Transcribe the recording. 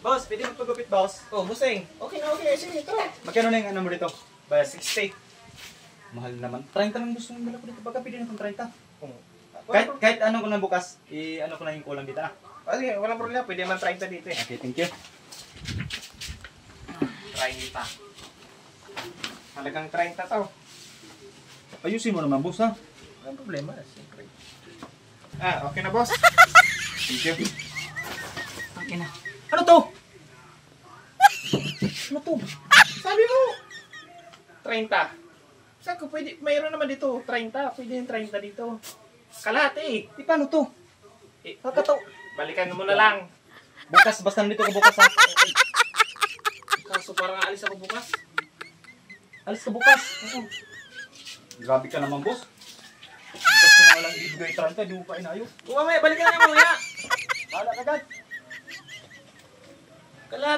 Boss, pwede magpagupit, boss? Oh, busing. Okay na, okay. Sige, tara. Magkano na yung ano mo dito? Ba, 60. Mahal naman. 30 lang gusto ng dala ko dito. Baka pwede na itong 30. Oh. Kahit ano ko na bukas, ano ko na yung kulang dito ah. Sige, walang problema. Pwede man 30 dito eh. Okay, thank you. 30. Halagang 30 to. Ayusin mo naman, boss ha. Walang problema, siyempre. Okay na, boss. Thank you. Ang ina. Ano to? Ano to? Sabi mo, 30. Saan ko pwede, mayroon naman dito, 30. Pwede yung 30 dito. Kalahati Di paano to? eh. Kakataw. Balikan mo na lang. Bukas, basta nandito ka bukas ha. Kaso parang aalis ako bukas. Alis ka bukas. Oo. Grabe ka naman, boss. Bukas ko na walang ibigay 30, di mo pa inayo. Mamaya, balikan na lang mamaya. Bahala ka dyan. Kalahati.